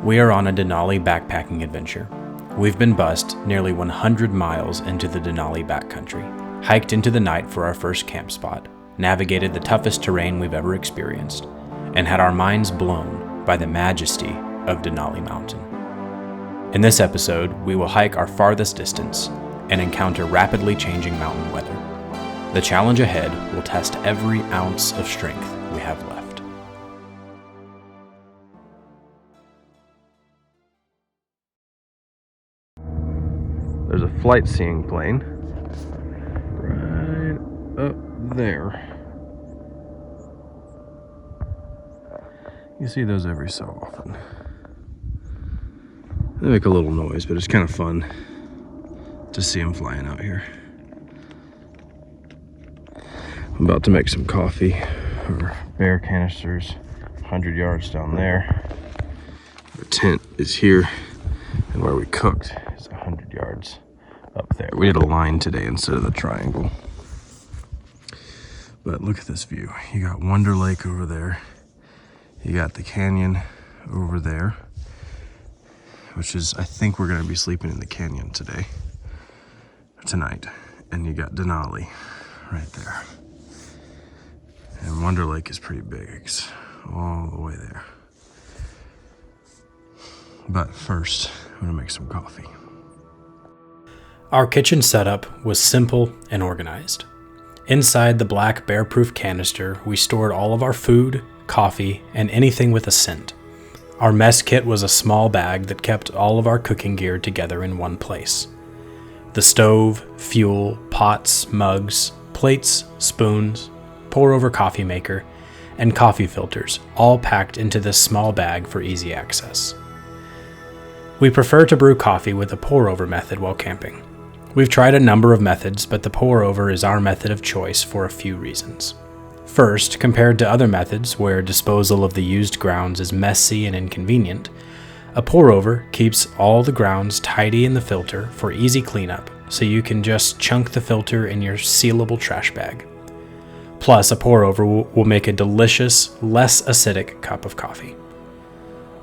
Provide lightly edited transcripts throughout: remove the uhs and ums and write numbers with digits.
We are on a Denali backpacking adventure. We've been bused nearly 100 miles into the Denali backcountry, hiked into the night for our first camp spot, navigated the toughest terrain we've ever experienced, and had our minds blown by the majesty of Denali Mountain. In this episode, we will hike our farthest distance and encounter rapidly changing mountain weather. The challenge ahead will test every ounce of strength we have left. There's a flight seeing plane right up there. You see those every so often. They make a little noise, but it's kind of fun to see them flying out here. I'm about to make some coffee or bear canisters 100 yards down there. The tent is here, and where we cooked is 100 yards up there. We did a line today instead of the triangle. But look at this view. You got Wonder Lake over there. You got the canyon over there, which is, I think we're gonna be sleeping in the canyon tonight. And you got Denali right there. And Wonder Lake is pretty big. It's all the way there. But first, I'm gonna make some coffee. Our kitchen setup was simple and organized. Inside the black bear-proof canister, we stored all of our food, coffee, and anything with a scent. Our mess kit was a small bag that kept all of our cooking gear together in one place. The stove, fuel, pots, mugs, plates, spoons, pour-over coffee maker, and coffee filters, all packed into this small bag for easy access. We prefer to brew coffee with a pour-over method while camping. We've tried a number of methods, but the pour-over is our method of choice for a few reasons. First, compared to other methods where disposal of the used grounds is messy and inconvenient, a pour-over keeps all the grounds tidy in the filter for easy cleanup, so you can just chunk the filter in your sealable trash bag. Plus, a pour-over will make a delicious, less acidic cup of coffee.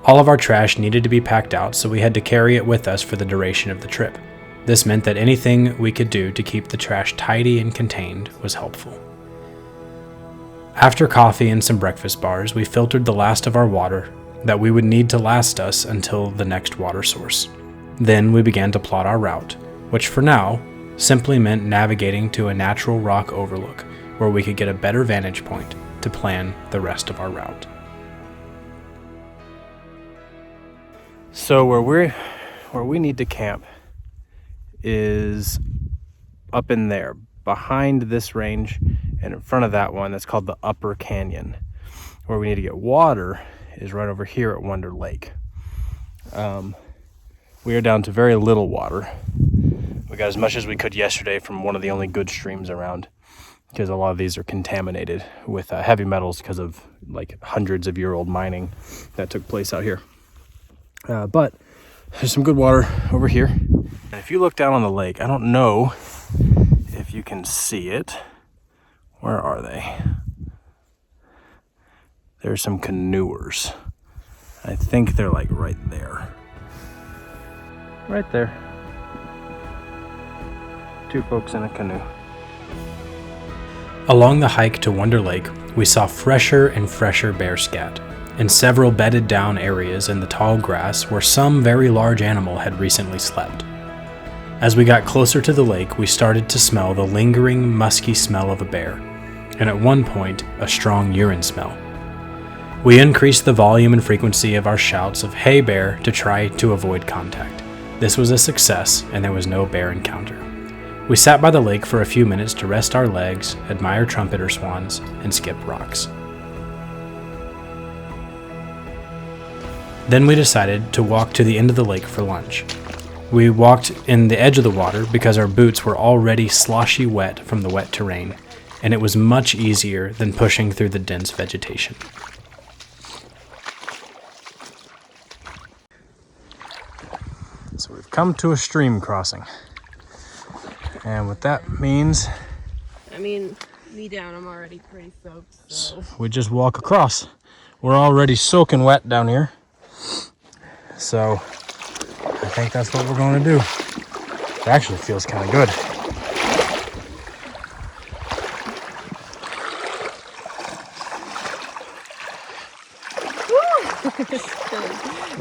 All of our trash needed to be packed out, so we had to carry it with us for the duration of the trip. This meant that anything we could do to keep the trash tidy and contained was helpful. After coffee and some breakfast bars, we filtered the last of our water that we would need to last us until the next water source. Then we began to plot our route, which for now simply meant navigating to a natural rock overlook where we could get a better vantage point to plan the rest of our route. So where we need to camp is up in there, behind this range and in front of that one that's called the Upper Canyon. Where we need to get water is right over here at Wonder Lake. We are down to very little water. We got as much as we could yesterday from one of the only good streams around, because a lot of these are contaminated with heavy metals because of like hundreds of year old mining that took place out here. But there's some good water over here. And if you look down on the lake, I don't know if you can see it. Where are they? There's some canoers. I think they're like right there. Right there. Two folks in a canoe. Along the hike to Wonder Lake, we saw fresher and fresher bear scat in several bedded down areas in the tall grass where some very large animal had recently slept. As we got closer to the lake, we started to smell the lingering, musky smell of a bear, and at one point, a strong urine smell. We increased the volume and frequency of our shouts of "Hey bear" to try to avoid contact. This was a success, and there was no bear encounter. We sat by the lake for a few minutes to rest our legs, admire trumpeter swans, and skip rocks. Then we decided to walk to the end of the lake for lunch. We walked in the edge of the water because our boots were already sloshy wet from the wet terrain, and it was much easier than pushing through the dense vegetation. So we've come to a stream crossing. And what that means... me down, I'm already pretty soaked, so... We just walk across. We're already soaking wet down here. So I think that's what we're going to do. It actually feels kind of good.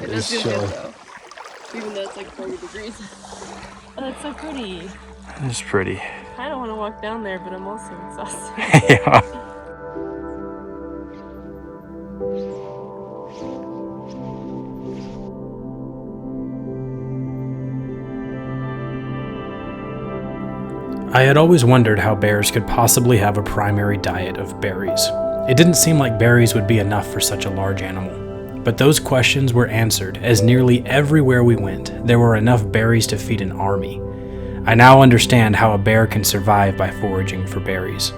It does feel good though. Even though it's like 40 degrees. Oh, that's so pretty. It's pretty. I don't want to walk down there, but I'm also exhausted. Yeah. I had always wondered how bears could possibly have a primary diet of berries. It didn't seem like berries would be enough for such a large animal. But those questions were answered, as nearly everywhere we went, there were enough berries to feed an army. I now understand how a bear can survive by foraging for berries.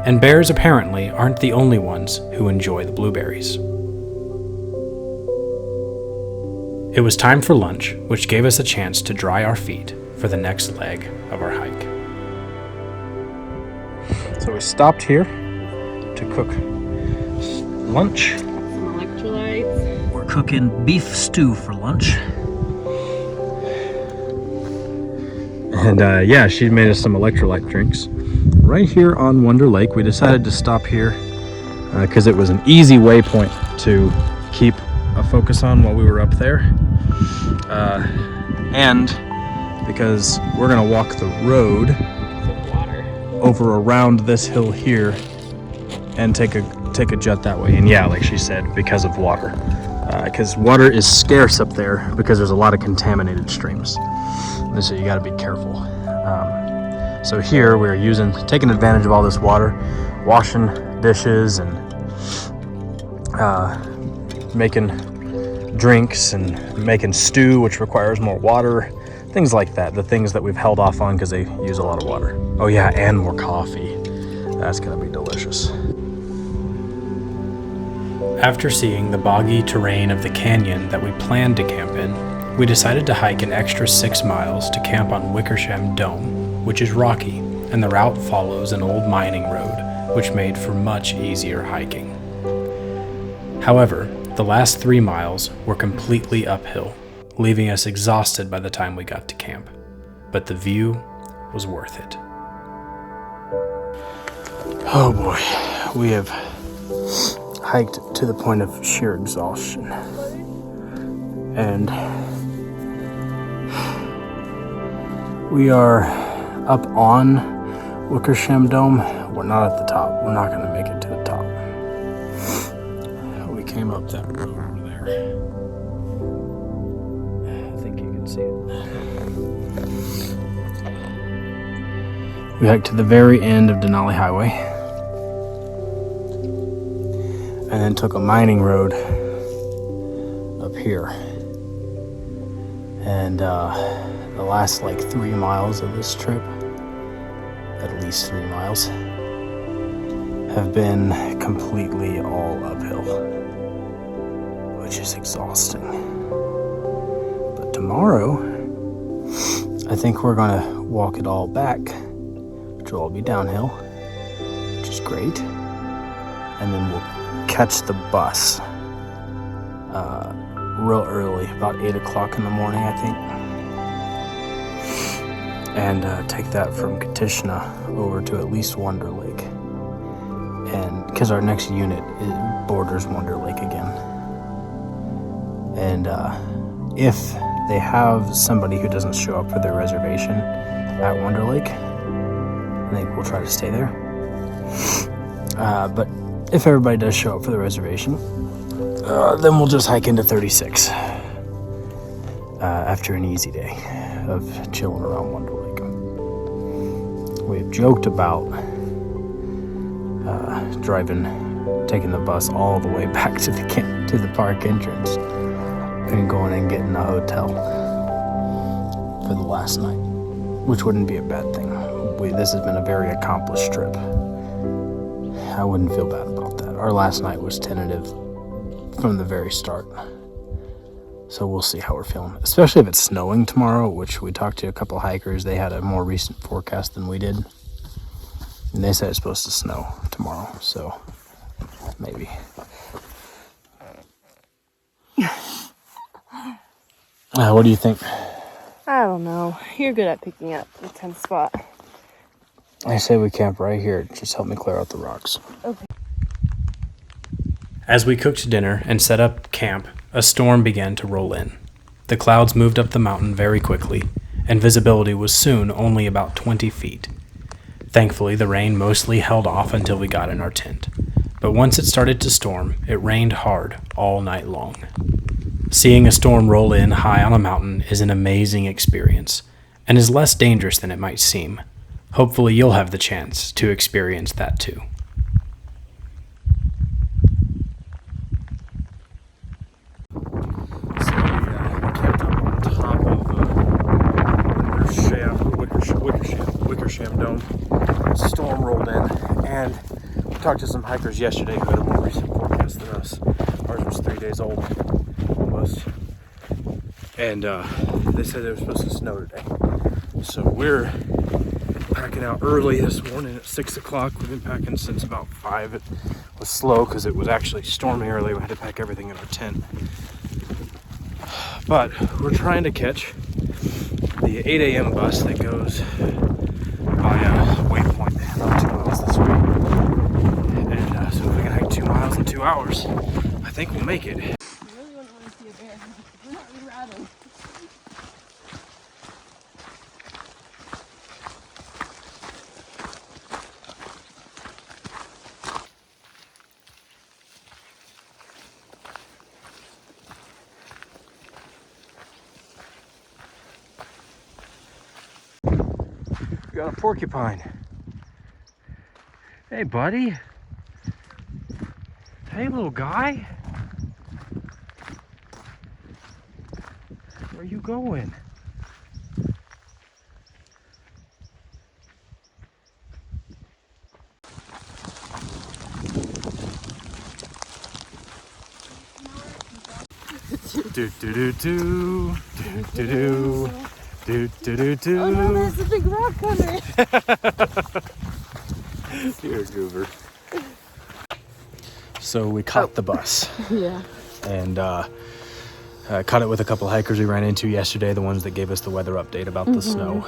And bears apparently aren't the only ones who enjoy the blueberries. It was time for lunch, which gave us a chance to dry our feet for the next leg of our hike. So we stopped here to cook lunch. Some electrolytes. We're cooking beef stew for lunch. And yeah, she made us some electrolyte drinks. Right here on Wonder Lake, we decided to stop here because it was an easy waypoint to keep a focus on while we were up there. And because we're gonna walk the road over around this hill here and take a jet that way. And yeah, like she said, because of water. Because water is scarce up there because there's a lot of contaminated streams. And so you gotta be careful. So here we're taking advantage of all this water, washing dishes and making drinks and making stew, which requires more water. Things like that, the things that we've held off on because they use a lot of water. Oh yeah, and more coffee. That's gonna be delicious. After seeing the boggy terrain of the canyon that we planned to camp in, we decided to hike an extra 6 miles to camp on Wickersham Dome, which is rocky, and the route follows an old mining road, which made for much easier hiking. However, the last 3 miles were completely uphill, leaving us exhausted by the time we got to camp. But the view was worth it. Oh boy, we have hiked to the point of sheer exhaustion. And we are up on Wickersham Dome. We're not at the top. We're not going to make it to the top. We came up that road over there. I think you can see it. We hiked to the very end of Denali Highway and then took a mining road up here. And the last 3 miles of this trip, at least 3 miles, have been completely all uphill, which is exhausting. But tomorrow, I think we're gonna walk it all back, which will all be downhill, which is great. And then we'll catch the bus real early, about 8 o'clock in the morning, I think. And take that from Kitishna over to at least Wonder Lake. And because our next unit borders Wonder Lake again. And if they have somebody who doesn't show up for their reservation at Wonder Lake, I think we'll try to stay there. But if everybody does show up for the reservation, then we'll just hike into 36 after an easy day of chilling around Wonder Lake. We've joked about taking the bus all the way back to the park entrance and going and getting a hotel for the last night, which wouldn't be a bad thing. This has been a very accomplished trip. I wouldn't feel bad about that. Our last night was tentative from the very start. So we'll see how we're feeling, especially if it's snowing tomorrow, which we talked to a couple hikers. They had a more recent forecast than we did. And they said it's supposed to snow tomorrow, so maybe. What do you think? I don't know. You're good at picking up the 10th spot. I say we camp right here. Just help me clear out the rocks. Okay. As we cooked dinner and set up camp, a storm began to roll in. The clouds moved up the mountain very quickly, and visibility was soon only about 20 feet. Thankfully, the rain mostly held off until we got in our tent. But once it started to storm, it rained hard all night long. Seeing a storm roll in high on a mountain is an amazing experience, and is less dangerous than it might seem. Hopefully you'll have the chance to experience that too. So we camped up on top of Wickersham Dome. A storm rolled in, and we talked to some hikers yesterday who had a more recent forecast than us. Ours was 3 days old, almost. And they said it was supposed to snow today. So we're packing out early this morning at 6 o'clock. We've been packing since about 5. It was slow because it was actually stormy early. We had to pack everything in our tent. But we're trying to catch the 8 a.m. bus that goes by Waypoint, about 2 miles this way. And so if we can hike 2 miles in 2 hours, I think we'll make it. I really wouldn't want to see a bear. We're not really rattled. We got a porcupine. Hey, buddy. Hey, little guy. Where you going? Do do do do do do do. Do, do, do, do. Oh no, there's a big rock coming. You're a goober. So we caught the bus. Yeah. And caught it with a couple hikers we ran into yesterday, the ones that gave us the weather update about the snow.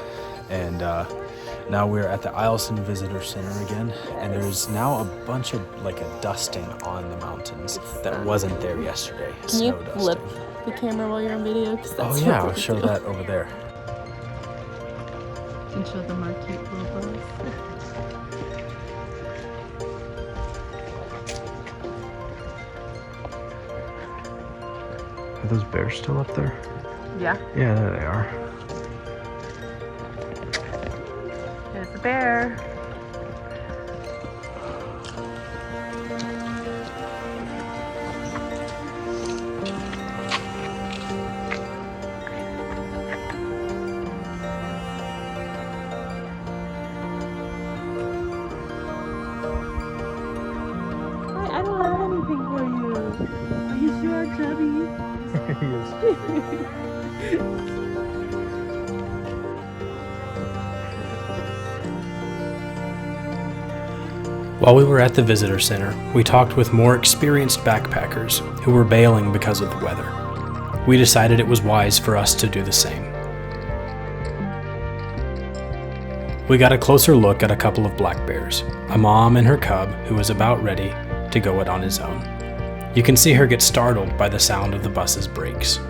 And now we're at the Eielson Visitor Center again. And there's now a bunch of like a dusting on the mountains that wasn't there yesterday. Can Snow you dusting. flip the camera while you're on video? Oh yeah, I'll show that over there. And show them our cute little bus. Are those bears still up there? Yeah. Yeah, there they are. There's a bear. I don't have anything for you. Are you sure, Chubby? While we were at the visitor center, we talked with more experienced backpackers who were bailing because of the weather. We decided it was wise for us to do the same. We got a closer look at a couple of black bears, a mom and her cub who was about ready to go it on his own. You can see her get startled by the sound of the bus's brakes.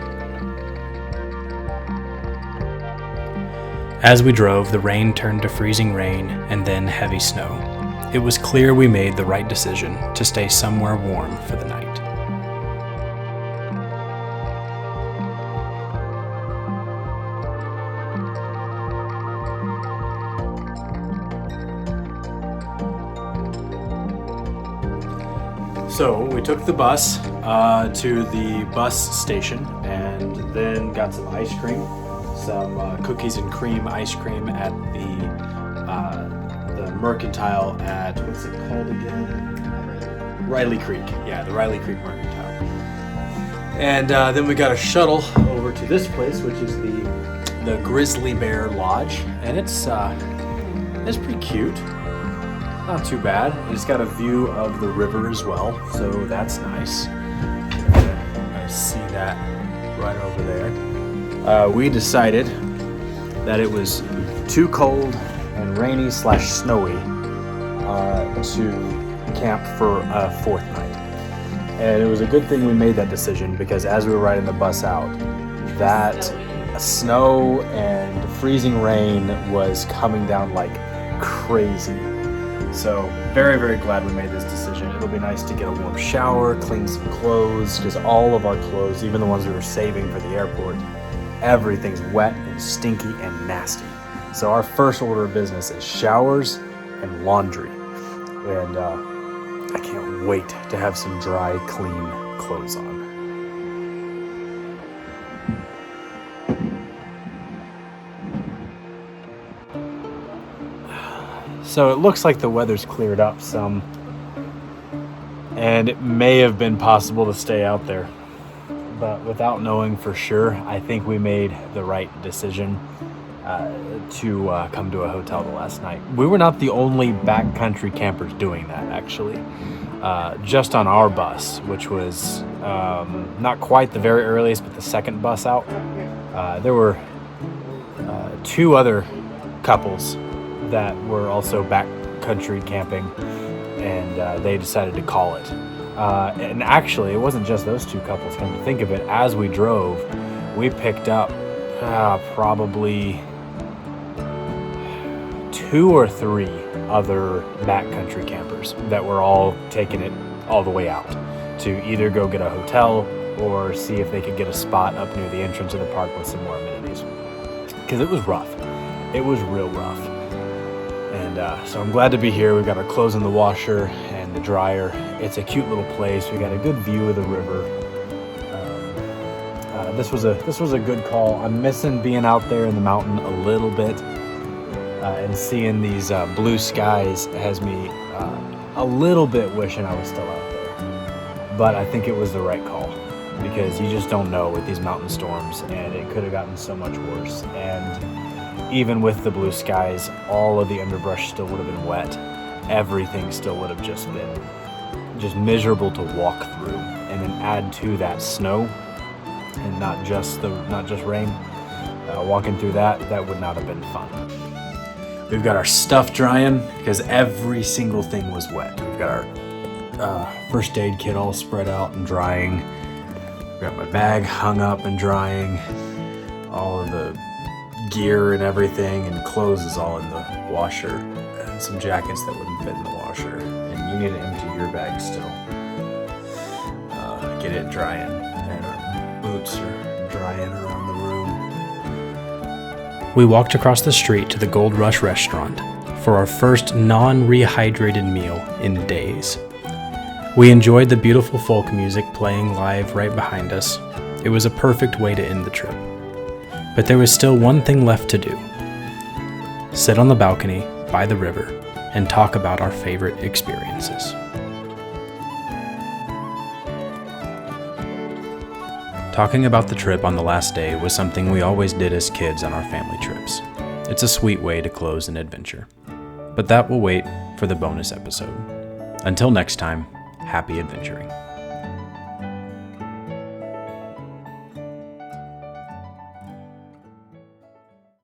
As we drove, the rain turned to freezing rain and then heavy snow. It was clear we made the right decision to stay somewhere warm for the night. So we took the bus to the bus station and then got some ice cream, some cookies and cream ice cream at the Mercantile at, what's it called again? Riley Creek. Yeah, the Riley Creek Mercantile. And then we got a shuttle over to this place, which is the Grizzly Bear Lodge, and it's pretty cute. Not too bad. It's got a view of the river as well, so that's nice. I see that right over there. we decided that it was too cold and rainy / snowy to camp for a fourth night. And it was a good thing we made that decision, because as we were riding the bus out, that snow and freezing rain was coming down like crazy. So very, very glad we made this decision. It'll be nice to get a warm shower, clean some clothes, because all of our clothes, even the ones we were saving for the airport, everything's wet and stinky and nasty. So our first order of business is showers and laundry. And I can't wait to have some dry, clean clothes on. So it looks like the weather's cleared up some, and it may have been possible to stay out there. But without knowing for sure, I think we made the right decision to come to a hotel the last night. We were not the only backcountry campers doing that, actually. Just on our bus, which was not quite the very earliest, but the second bus out, there were 2 other couples that were also backcountry camping, and they decided to call it. And actually, it wasn't just those 2 couples. Come to think of it, as we drove, we picked up probably 2 or 3 other backcountry campers that were all taking it all the way out to either go get a hotel or see if they could get a spot up near the entrance of the park with some more amenities. Because it was rough. It was real rough. And so I'm glad to be here. We've got our clothes in the washer and the dryer. It's a cute little place. We got a good view of the river. This was a good call. I'm missing being out there in the mountain a little bit, and seeing these blue skies has me a little bit wishing I was still out there. But I think it was the right call, because you just don't know with these mountain storms, and it could have gotten so much worse. And even with the blue skies, all of the underbrush still would have been wet. Everything still would have just been miserable to walk through. And then add to that snow, and not just rain. Walking through that would not have been fun. We've got our stuff drying, because every single thing was wet. We've got our first aid kit all spread out and drying. We've got my bag hung up and drying. All of the gear and everything, and clothes is all in the washer, and some jackets that wouldn't fit in the washer. And you need to empty your bag still. Get it drying, and our boots are drying around the room. We walked across the street to the Gold Rush restaurant for our first non-rehydrated meal in days. We enjoyed the beautiful folk music playing live right behind us. It was a perfect way to end the trip. But there was still one thing left to do. Sit on the balcony by the river and talk about our favorite experiences. Talking about the trip on the last day was something we always did as kids on our family trips. It's a sweet way to close an adventure. But that will wait for the bonus episode. Until next time, happy adventuring.